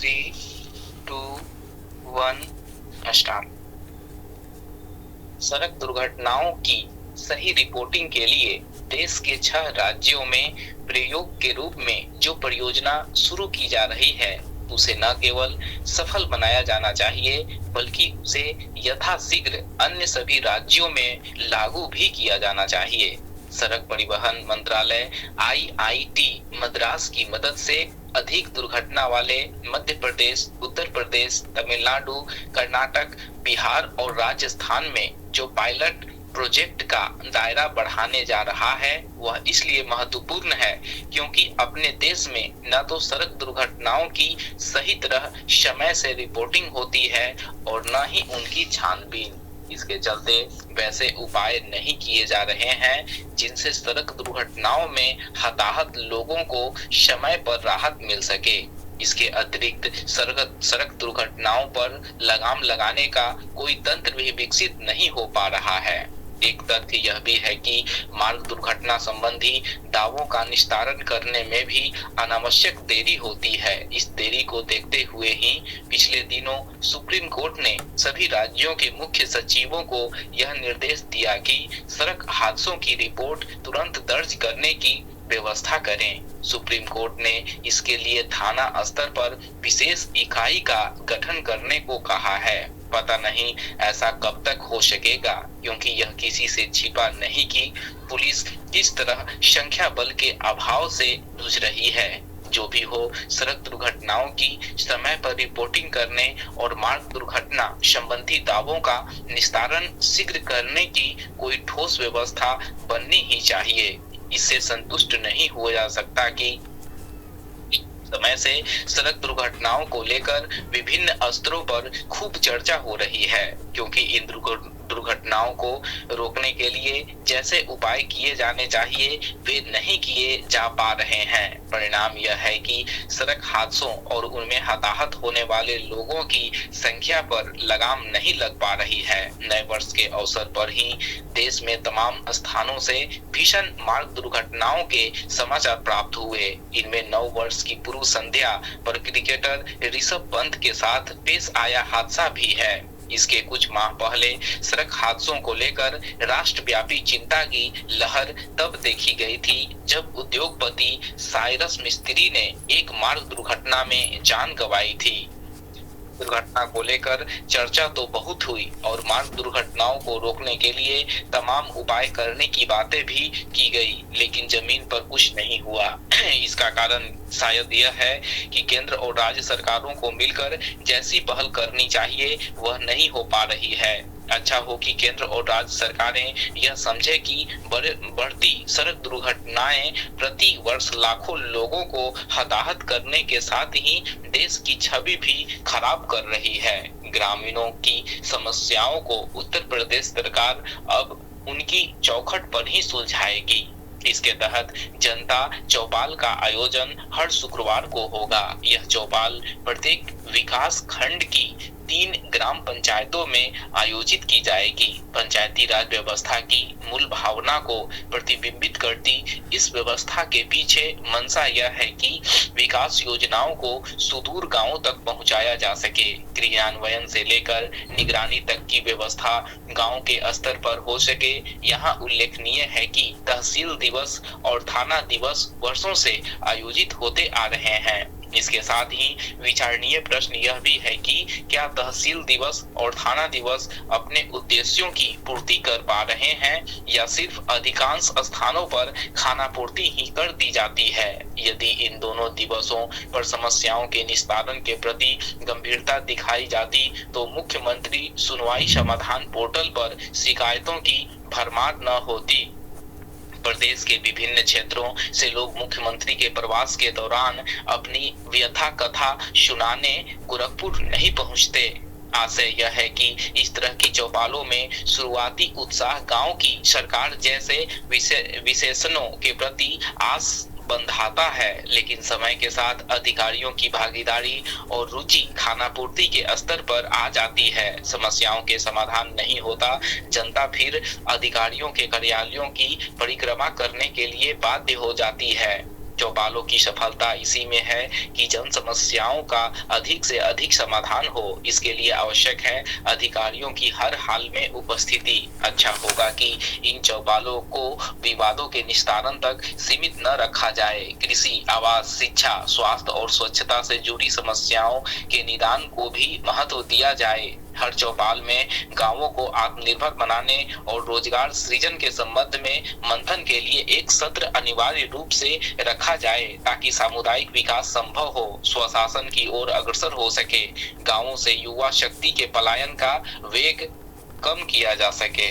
3, 2, 1 start. सड़क दुर्घटनाओं की सही रिपोर्टिंग के लिए देश के 6 राज्यों में प्रयोग के रूप में जो परियोजना शुरू की जा रही है, उसे न केवल सफल बनाया जाना चाहिए, बल्कि उसे यथाशीघ्र अन्य सभी राज्यों में लागू भी किया जाना चाहिए। सड़क परिवहन मंत्रालय IIT मद्रास की मदद से अधिक दुर्घटना वाले मध्य प्रदेश, उत्तर प्रदेश, तमिलनाडु, कर्नाटक, बिहार और राजस्थान में जो पायलट प्रोजेक्ट का दायरा बढ़ाने जा रहा है, वह इसलिए महत्वपूर्ण है क्योंकि अपने देश में न तो सड़क दुर्घटनाओं की सही तरह समय से रिपोर्टिंग होती है और न ही उनकी छानबीन। इसके चलते वैसे उपाय नहीं किए जा रहे हैं जिनसे सड़क दुर्घटनाओं में हताहत लोगों को समय पर राहत मिल सके। इसके अतिरिक्त सड़क दुर्घटनाओं पर लगाम लगाने का कोई तंत्र भी विकसित नहीं हो पा रहा है। एक तथ्य यह भी है कि मार्ग दुर्घटना संबंधी दावों का निस्तारण करने में भी अनावश्यक देरी होती है। इस देरी को देखते हुए ही पिछले दिनों सुप्रीम कोर्ट ने सभी राज्यों के मुख्य सचिवों को यह निर्देश दिया कि सड़क हादसों की रिपोर्ट तुरंत दर्ज करने की व्यवस्था करें। सुप्रीम कोर्ट ने इसके लिए थाना स्तर पर विशेष इकाई का गठन करने को कहा है। पता नहीं ऐसा कब तक हो सकेगा, क्योंकि यह किसी से छिपा नहीं कि पुलिस किस तरह संख्या बल के अभाव से जूझ रही है। जो भी हो, सड़क दुर्घटनाओं की समय पर रिपोर्टिंग करने और मार्ग दुर्घटना संबंधी दावों का निस्तारण शीघ्र करने की कोई ठोस व्यवस्था बननी ही चाहिए। इससे संतुष्ट नहीं हुआ जा सकता कि समय से सड़क दुर्घटनाओं को लेकर विभिन्न स्तरों पर खूब चर्चा हो रही है, क्योंकि इन दुर्घटनाओं को रोकने के लिए जैसे उपाय किए जाने चाहिए वे नहीं किए जा पा रहे हैं। परिणाम यह है कि सड़क हादसों और उनमें हताहत होने वाले लोगों की संख्या पर लगाम नहीं लग पा रही है। नए वर्ष के अवसर पर ही देश में तमाम स्थानों से भीषण मार्ग दुर्घटनाओं के समाचार प्राप्त हुए। इनमें नव वर्ष की पूर्व संध्या पर क्रिकेटर ऋषभ पंत के साथ पेश आया हादसा भी है। इसके कुछ माह पहले सड़क हादसों को लेकर राष्ट्रव्यापी चिंता की लहर तब देखी गई थी जब उद्योगपति साइरस मिस्त्री ने एक मार्ग दुर्घटना में जान गंवाई थी। दुर्घटना को लेकर चर्चा तो बहुत हुई और मार्ग दुर्घटनाओं को रोकने के लिए तमाम उपाय करने की बातें भी की गई, लेकिन जमीन पर कुछ नहीं हुआ। इसका कारण शायद यह है कि केंद्र और राज्य सरकारों को मिलकर जैसी पहल करनी चाहिए वह नहीं हो पा रही है। अच्छा हो कि केंद्र और राज्य सरकारें यह समझे कि बढ़ती सड़क दुर्घटनाएं प्रति वर्ष लाखों लोगों को हताहत करने के साथ ही देश की छवि भी खराब कर रही है। ग्रामीणों की समस्याओं को उत्तर प्रदेश सरकार अब उनकी चौखट पर ही सुलझाएगी। इसके तहत जनता चौपाल का आयोजन हर शुक्रवार को होगा। यह चौपाल प्रत्येक विकास खंड की 3 ग्राम पंचायतों में आयोजित की जाएगी। पंचायती राज व्यवस्था की मूल भावना को प्रतिबिंबित करती इस व्यवस्था के पीछे मंशा यह है कि विकास योजनाओं को सुदूर गांवों तक पहुंचाया जा सके। क्रियान्वयन से लेकर निगरानी तक की व्यवस्था गांव के स्तर पर हो सके। यहाँ उल्लेखनीय है कि तहसील दिवस और थाना दिवस वर्षों से आयोजित होते आ रहे हैं। इसके साथ ही विचारणीय प्रश्न यह भी है कि क्या तहसील दिवस और थाना दिवस अपने उद्देश्यों की पूर्ति कर पा रहे हैं या सिर्फ अधिकांश स्थानों पर खानापूर्ति ही कर दी जाती है। यदि इन दोनों दिवसों पर समस्याओं के निस्तारण के प्रति गंभीरता दिखाई जाती तो मुख्यमंत्री सुनवाई समाधान पोर्टल पर शिकायतों की भरमार न होती। प्रदेश के विभिन्न क्षेत्रों से लोग मुख्यमंत्री के प्रवास के दौरान अपनी व्यथा कथा सुनाने गोरखपुर नहीं पहुंचते। आशय यह है कि इस तरह की चौपालों में शुरुआती उत्साह गांव की सरकार जैसे विशेषणों के प्रति आस बंधाता है, लेकिन समय के साथ अधिकारियों की भागीदारी और रुचि खानापूर्ति के स्तर पर आ जाती है। समस्याओं के समाधान नहीं होता, जनता फिर अधिकारियों के कार्यालयों की परिक्रमा करने के लिए बाध्य हो जाती है। चौपालों की सफलता इसी में है कि जन समस्याओं का अधिक से अधिक समाधान हो। इसके लिए आवश्यक है अधिकारियों की हर हाल में उपस्थिति। अच्छा होगा कि इन चौपालों को विवादों के निस्तारण तक सीमित न रखा जाए। कृषि, आवास, शिक्षा, स्वास्थ्य और स्वच्छता से जुड़ी समस्याओं के निदान को भी महत्व दिया जाए। हर चौपाल में गांवों को आत्मनिर्भर बनाने और रोजगार सृजन के संबंध में मंथन के लिए एक सत्र अनिवार्य रूप से रखा जाए ताकि सामुदायिक विकास संभव हो, स्वशासन की ओर अग्रसर हो सके, गांवों से युवा शक्ति के पलायन का वेग कम किया जा सके।